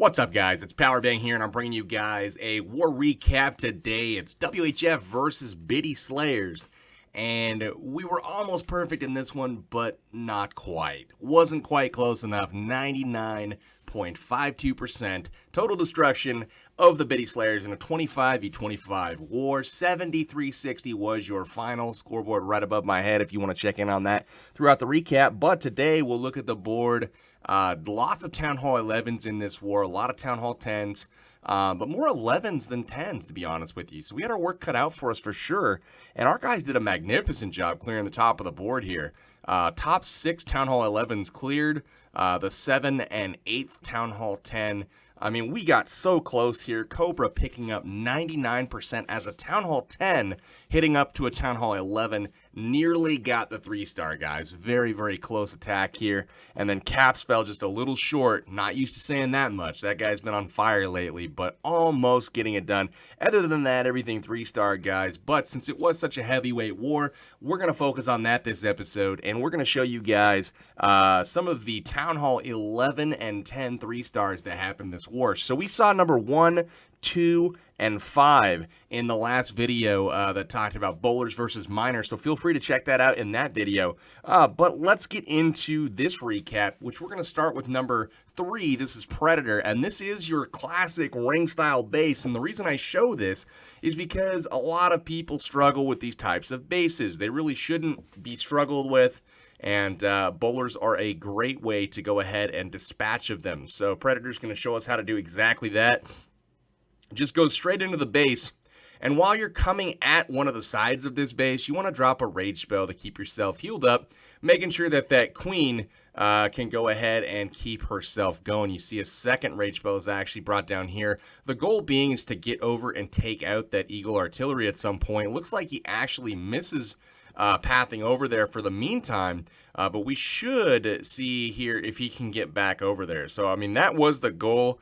What's up, guys? It's Powerbang here, and I'm bringing you guys a war recap today. It's WHF versus Biddy Slayers, and we were almost perfect in this one, but not quite. Wasn't quite close enough. 99.52% total destruction of the Biddy Slayers in a 25v25 war. 73-60 was your final scoreboard right above my head if you want to check in on that throughout the recap. But today we'll look at the board. Lots of Town Hall 11s in this war, a lot of Town Hall 10s, but more 11s than 10s, to be honest with you. So we had our work cut out for us for sure, and our guys did a magnificent job clearing the top of the board here. Top 6 Town Hall 11s cleared, the 7 and 8th Town Hall 10. I mean, we got so close here. Cobra picking up 99% as a Town Hall 10, hitting up to a Town Hall 11. Nearly got the 3-star, guys. Very, very close attack here. And then Caps fell just a little short. Not used to saying that much. That guy's been on fire lately, but almost getting it done. Other than that, everything 3-star, guys. But since it was such a heavyweight war, we're going to focus on that this episode. And we're going to show you guys some of the Town Hall 11 and 10 3-stars that happened this war. So we saw number 1, 2, and 5 in the last video that talked about bowlers versus miners, so feel free to check that out in that video. But let's get into this recap, which we're going to start with number 3. This is Predator, and this is your classic ring style base, and the reason I show this is because a lot of people struggle with these types of bases. They really shouldn't be struggled with, and bowlers are a great way to go ahead and dispatch of them. So Predator's going to show us how to do exactly that. Just go straight into the base, and while you're coming at one of the sides of this base, you want to drop a rage spell to keep yourself healed up, making sure that that queen can go ahead and keep herself going. You see a second rage spell is actually brought down here. The goal being is to get over and take out that Eagle artillery at some point. It looks like he actually misses pathing over there for the meantime, but we should see here if he can get back over there. So, I mean, that was the goal.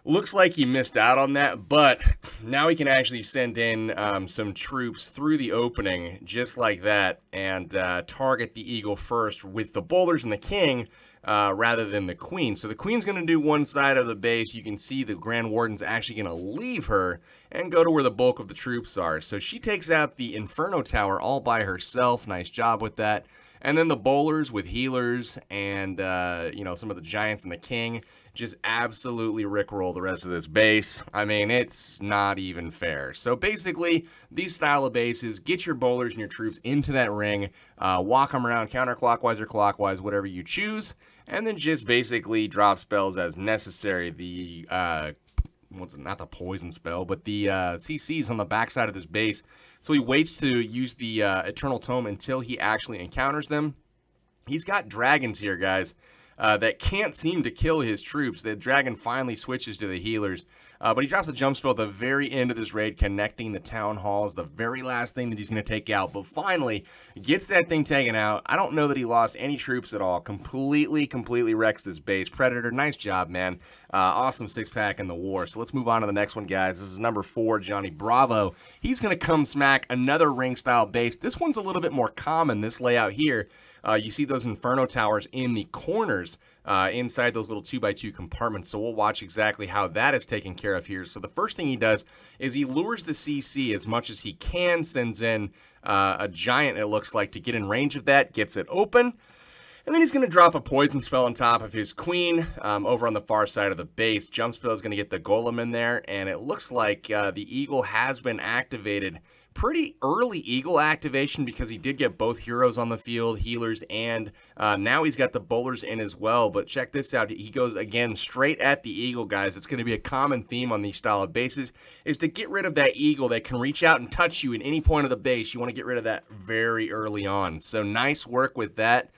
Looks like he missed out on that, but now he can actually send in some troops through the opening just like that and target the Eagle first with the bowlers and the king rather than the queen. So the queen's going to do one side of the base. You can see the Grand Warden's actually going to leave her and go to where the bulk of the troops are. So she takes out the Inferno Tower all by herself. Nice job with that. And then the bowlers with healers and, some of the giants and the king just absolutely rickroll the rest of this base. I mean, it's not even fair. So basically, these style of bases, get your bowlers and your troops into that ring, walk them around counterclockwise or clockwise, whatever you choose, and then just basically drop spells as necessary. The not the poison spell, but the CC's on the backside of this base. So he waits to use the Eternal Tome until he actually encounters them. He's got dragons here, guys, that can't seem to kill his troops. The dragon finally switches to the healers, but he drops a jump spell at the very end of this raid, connecting the town halls, the very last thing that he's going to take out, but finally gets that thing taken out. I don't know that he lost any troops at all. Completely wrecks this base. Predator, nice job, man. Awesome 6-pack in the war. So let's move on to the next one, guys. This is number 4, Johnny Bravo. He's going to come smack another ring-style base. This one's a little bit more common, this layout here. You see those Inferno Towers in the corners inside those little 2x2 compartments. So we'll watch exactly how that is taken care of here. So the first thing he does is he lures the CC as much as he can, sends in a giant, it looks like, to get in range of that, gets it open. And then he's going to drop a poison spell on top of his queen over on the far side of the base. Jump spell is going to get the golem in there, and it looks like the Eagle has been activated. Pretty early Eagle activation because he did get both heroes on the field, healers, and now he's got the bowlers in as well. But check this out. He goes, again, straight at the Eagle, guys. It's going to be a common theme on these style of bases is to get rid of that Eagle that can reach out and touch you at any point of the base. You want to get rid of that very early on. So nice work with that.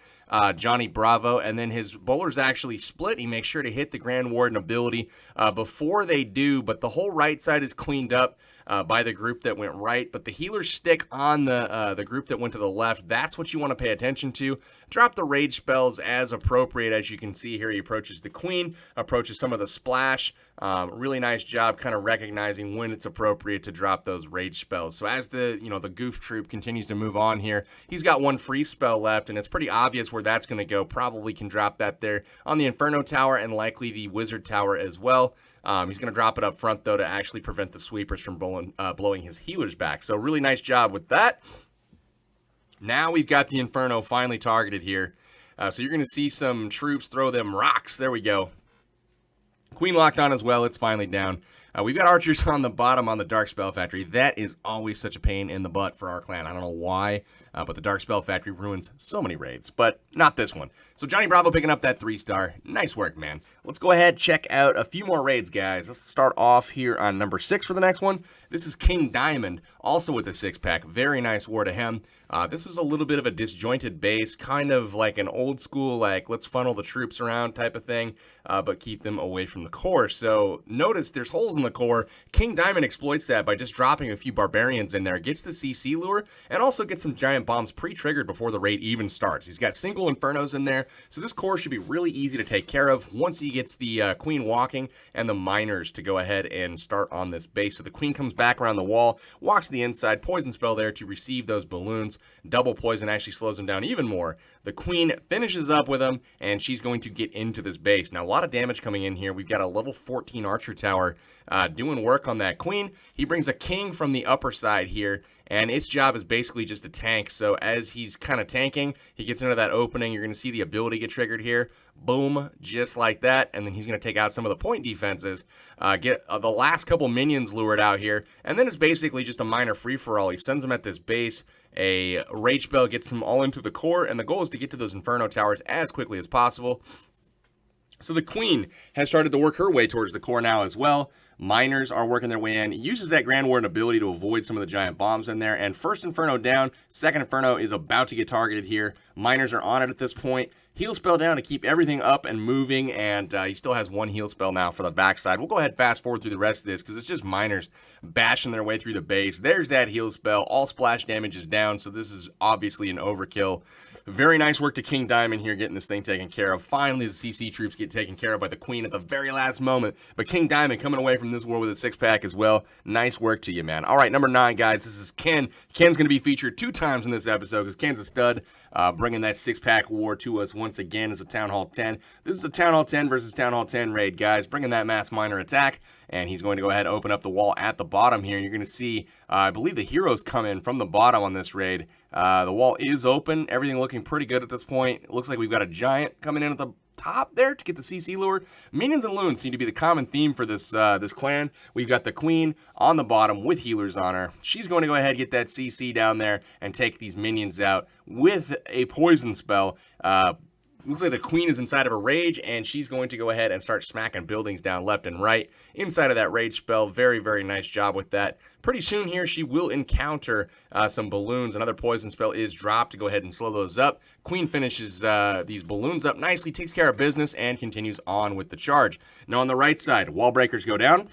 Johnny Bravo, and then his bowlers actually split. He makes sure to hit the Grand Warden ability before they do, but the whole right side is cleaned up. by the group that went right, but the healers stick on the group that went to the left. That's what you want to pay attention to. Drop the rage spells as appropriate. As you can see here, he approaches the queen, approaches some of the splash. Really nice job kind of recognizing when it's appropriate to drop those rage spells. So as the goof troop continues to move on here, he's got one free spell left, and it's pretty obvious where that's going to go. Probably can drop that there on the Inferno Tower and likely the Wizard Tower as well. He's going to drop it up front, though, to actually prevent the sweepers from blowing his healers back. So really nice job with that. Now we've got the Inferno finally targeted here. So you're going to see some troops throw them rocks. There we go. Queen locked on as well. It's finally down. We've got archers on the bottom on the Dark Spell Factory. That is always such a pain in the butt for our clan. I don't know why, but the Dark Spell Factory ruins so many raids, but not this one. So Johnny Bravo picking up that 3-star. Nice work, man. Let's go ahead check out a few more raids, guys. Let's start off here on number 6 for the next one. This is King Diamond, also with a 6-pack. Very nice war to him. This is a little bit of a disjointed base, kind of like an old school, like, let's funnel the troops around type of thing, but keep them away from the core. So notice there's holes in the core. King Diamond exploits that by just dropping a few barbarians in there, gets the CC lure, and also gets some giant bombs pre-triggered before the raid even starts. He's got single infernos in there, so this core should be really easy to take care of once he gets the queen walking and the miners to go ahead and start on this base. So the queen comes back around the wall, walks to the inside, poison spell there to receive those balloons. Double poison actually slows him down even more. The queen finishes up with him, and she's going to get into this base. Now, a lot of damage coming in here. We've got a level 14 archer tower doing work on that queen. He brings a king from the upper side here, and its job is basically just to tank. So as he's kind of tanking, he gets into that opening. You're going to see the ability get triggered here. Boom, just like that. And then he's going to take out some of the point defenses, get the last couple minions lured out here, and then it's basically just a minor free-for-all. He sends them at this base. A rage spell gets them all into the core, and the goal is to get to those Inferno Towers as quickly as possible. So the queen has started to work her way towards the core now as well. Miners are working their way in. Uses that Grand Warden ability to avoid some of the giant bombs in there. And first Inferno down. Second Inferno is about to get targeted here. Miners are on it at this point. Heal spell down to keep everything up and moving. And he still has one heal spell now for the backside. We'll go ahead and fast forward through the rest of this because it's just miners bashing their way through the base. There's that heal spell. All splash damage is down. So this is obviously an overkill. Very nice work to King Diamond here getting this thing taken care of. Finally, the CC troops get taken care of by the queen at the very last moment. But King Diamond coming away from this war with a 6-pack as well. Nice work to you, man. All right, number 9, guys. This is Ken. Ken's going to be featured 2 times in this episode because Ken's a stud. Bringing that 6-pack war to us once again as a Town Hall 10. This is a Town Hall 10 versus Town Hall 10 raid, guys. Bringing that mass miner attack. And he's going to go ahead and open up the wall at the bottom here. You're going to see, I believe the heroes come in from the bottom on this raid. The wall is open. Everything looking pretty good at this point. It looks like we've got a giant coming in at the top there to get the CC lure. Minions and loons seem to be the common theme for this this clan. We've got the queen on the bottom with healers on her. She's going to go ahead and get that CC down there and take these minions out with a poison spell. Looks like the queen is inside of a rage, and she's going to go ahead and start smacking buildings down left and right inside of that rage spell. Very, very nice job with that. Pretty soon here, she will encounter some balloons. Another poison spell is dropped to go ahead and slow those up. Queen finishes these balloons up nicely, takes care of business, and continues on with the charge. Now on the right side, wall breakers go down.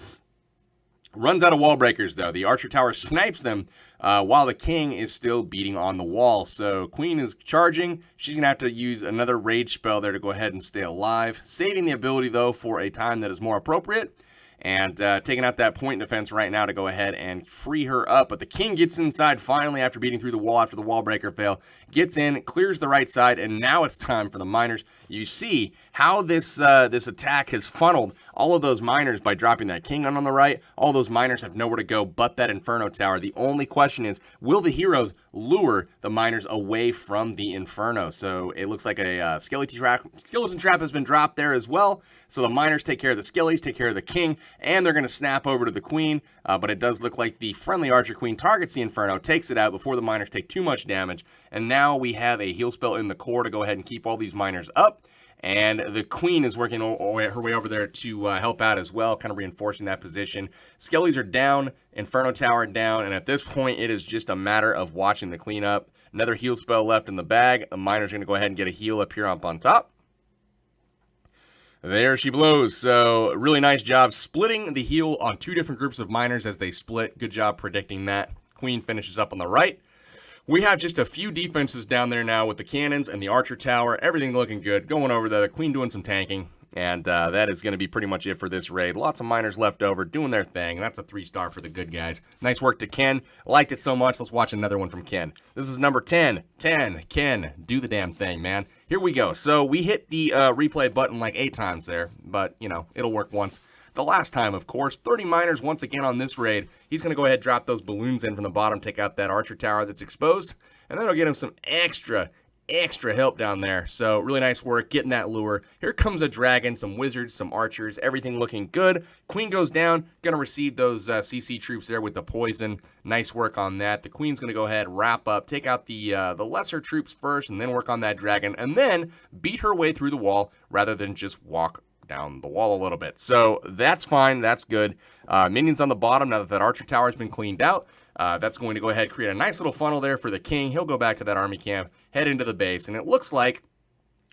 Runs out of wall breakers, though. The archer tower snipes them while the king is still beating on the wall. So queen is charging. She's going to have to use another rage spell there to go ahead and stay alive. Saving the ability, though, for a time that is more appropriate. And taking out that point defense right now to go ahead and free her up. But the king gets inside finally after beating through the wall after the wall breaker fail. Gets in, clears the right side, and now it's time for the miners. You see how this attack has funneled all of those miners by dropping that king on the right. All those miners have nowhere to go but that Inferno Tower. The only question is, will the heroes lure the miners away from the Inferno? So it looks like a skeleton trap has been dropped there as well. So the miners take care of the skellies, take care of the king, and they're going to snap over to the queen. But it does look like the friendly archer queen targets the Inferno, takes it out before the miners take too much damage. And now we have a heal spell in the core to go ahead and keep all these miners up. And the queen is working her way over there to help out as well, kind of reinforcing that position. Skellies are down, Inferno Tower down, and at this point, it is just a matter of watching the cleanup. Another heal spell left in the bag. The miner's going to go ahead and get a heal up here up on top. There she blows. So really nice job splitting the heal on 2 different groups of miners as they split. Good job predicting that. Queen finishes up on the right. We have just a few defenses down there now with the cannons and the archer tower. Everything looking good. Going over there. The queen doing some tanking. And that is going to be pretty much it for this raid. Lots of miners left over doing their thing. And that's a 3-star for the good guys. Nice work to Ken. Liked it so much. Let's watch another one from Ken. This is number 10. 10. Ken, do the damn thing, man. Here we go. So we hit the replay button like 8 times there. But, you know, it'll work once. The last time, of course, 30 miners once again on this raid. He's going to go ahead and drop those balloons in from the bottom, take out that archer tower that's exposed, and that'll get him some extra help down there. So really nice work getting that lure. Here comes a dragon, some wizards, some archers, everything looking good. Queen goes down, going to receive those CC troops there with the poison. Nice work on that. The queen's going to go ahead, wrap up, take out the lesser troops first, and then work on that dragon, and then beat her way through the wall rather than just walk down the wall a little bit. So that's fine. That's good. Minions on the bottom now that that archer tower has been cleaned out. That's going to go ahead, create a nice little funnel there for the king. He'll go back to that army camp, head into the base, and it looks like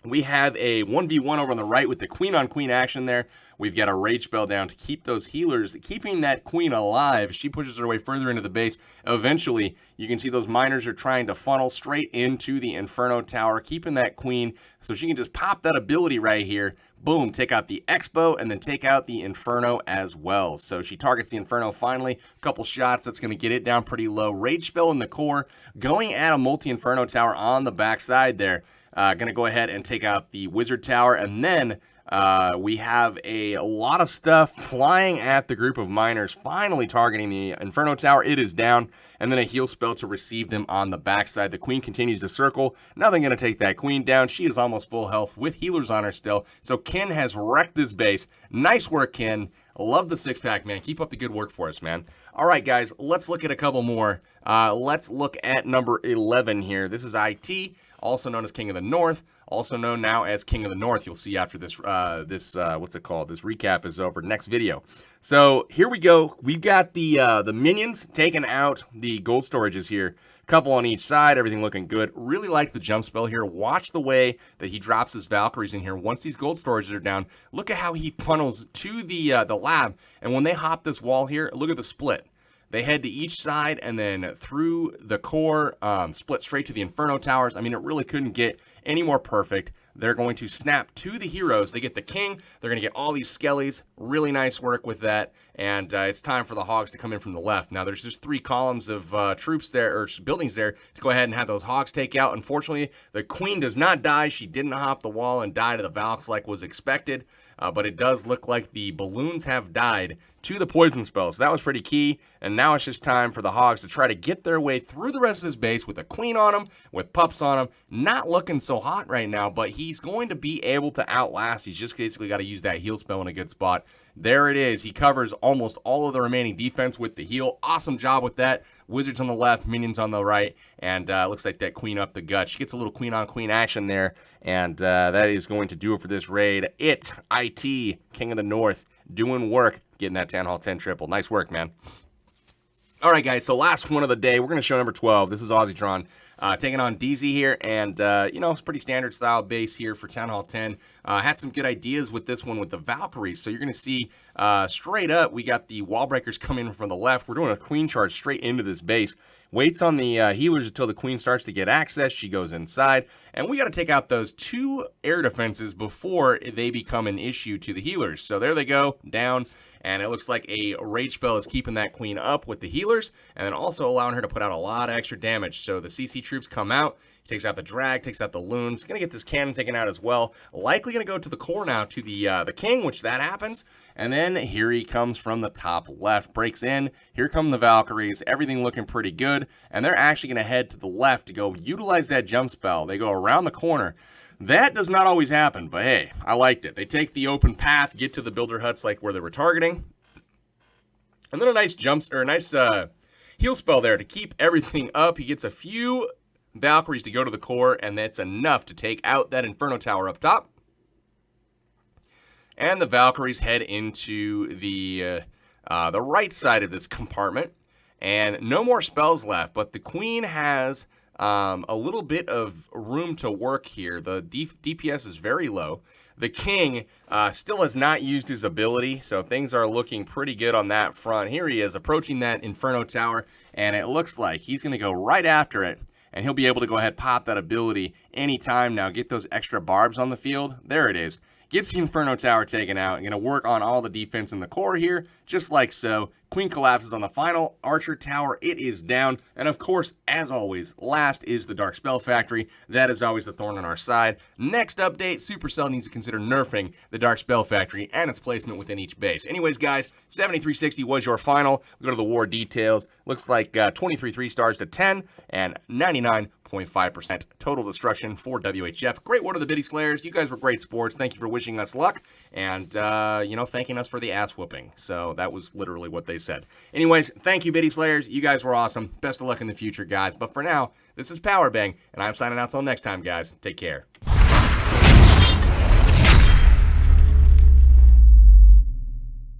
we have a 1v1 over on the right with the queen on queen action there. We've got a rage spell down to keep those healers, keeping that queen alive. She pushes her way further into the base. Eventually, you can see those miners are trying to funnel straight into the Inferno Tower, keeping that queen so she can just pop that ability right here. Boom, take out the Expo and then take out the Inferno as well. So she targets the Inferno finally. A couple shots, that's going to get it down pretty low. Rage spell in the core, going at a multi-Inferno Tower on the backside there. Going to go ahead and take out the Wizard Tower, and then we have a lot of stuff flying at the group of miners, finally targeting the Inferno Tower. It is down, and then a heal spell to receive them on the backside. The queen continues to circle. Nothing going to take that queen down. She is almost full health with healers on her still. So Ken has wrecked this base. Nice work, Ken. Love the 6-pack, man. Keep up the good work for us, man. All right, guys, let's look at a couple more. Let's look at number 11 here. This is IT, also known as King of the North, also known now as King of the North. You'll see after this, what's it called? This recap is over. Next video. So here we go. We've got the minions taking out the gold storages here. Couple on each side, everything looking good. Really like the jump spell here. Watch the way that he drops his Valkyries in here. Once these gold storages are down, look at how he funnels to the lab. And when they hop this wall here, look at the split. They head to each side and then through the core, split straight to the Inferno Towers. I mean, it really couldn't get any more perfect. They're going to snap to the heroes. They get the king. They're going to get all these skellies. Really nice work with that. And it's time for the hogs to come in from the left. Now, there's just 3 columns of troops there, or buildings there, to go ahead and have those hogs take out. Unfortunately, the queen does not die. She didn't hop the wall and die to the Valks like was expected. But it does look like the balloons have died to the poison spells. So that was pretty key. And now it's just time for the hogs to try to get their way through the rest of his base with a queen on him, with pups on him. Not looking so hot right now, but he's going to be able to outlast. He's just basically got to use that heal spell in a good spot. There it is. He covers almost all of the remaining defense with the heal. Awesome job with that. Wizards on the left, minions on the right, and looks like that queen up the gut. She gets a little queen on queen action there, and that is going to do it for this raid. IT, King of the North, doing work, getting that Town Hall 10 triple. Nice work, man. All right, guys, so last one of the day, we're going to show number 12. This is Aussietron taking on DZ here, and, you know, it's pretty standard style base here for Town Hall 10. Had some good ideas with this one with the Valkyries, so you're going to see straight up, we got the wall breakers coming from the left. We're doing a queen charge straight into this base. Waits on the healers until the queen starts to get access. She goes inside, and we got to take out those 2 air defenses before they become an issue to the healers. So there they go, down. And it looks like a rage spell is keeping that queen up with the healers, and then also allowing her to put out a lot of extra damage. So the CC troops come out, takes out the drag, takes out the loons. Gonna get this cannon taken out as well. Likely gonna go to the core now to the king, which that happens. And then here he comes from the top left, breaks in. Here come the Valkyries, everything looking pretty good. And they're actually gonna head to the left to go utilize that jump spell. They go around the corner. That does not always happen, but hey, I liked it. They take the open path, get to the builder huts like where they were targeting. And then a nice heal spell there to keep everything up. He gets a few Valkyries to go to the core, and that's enough to take out that Inferno Tower up top. And the Valkyries head into the right side of this compartment. And no more spells left, but the queen has a little bit of room to work here. The DPS is very low. The king still has not used his ability, so things are looking pretty good on that front. Here he is approaching that Inferno Tower, and it looks like he's going to go right after it, and he'll be able to go ahead pop that ability anytime now. Get those extra barbs on the field. There it is. Gets the Inferno Tower taken out. Going to work on all the defense in the core here, just like so. Queen collapses on the final Archer Tower. It is down. And of course, as always, last is the Dark Spell Factory. That is always the thorn on our side. Next update, Supercell needs to consider nerfing the Dark Spell Factory and its placement within each base. Anyways, guys, 7360 was your final. We go to the war details. Looks like 23 3-stars to 10 and 99.5% total destruction for WHF. Great word of the Biddy Slayers. You guys were great sports. Thank you for wishing us luck and, thanking us for the ass whooping. So that was literally what they said. Anyways, thank you, Biddy Slayers. You guys were awesome. Best of luck in the future, guys. But for now, this is Powerbang, and I'm signing out till next time, guys. Take care.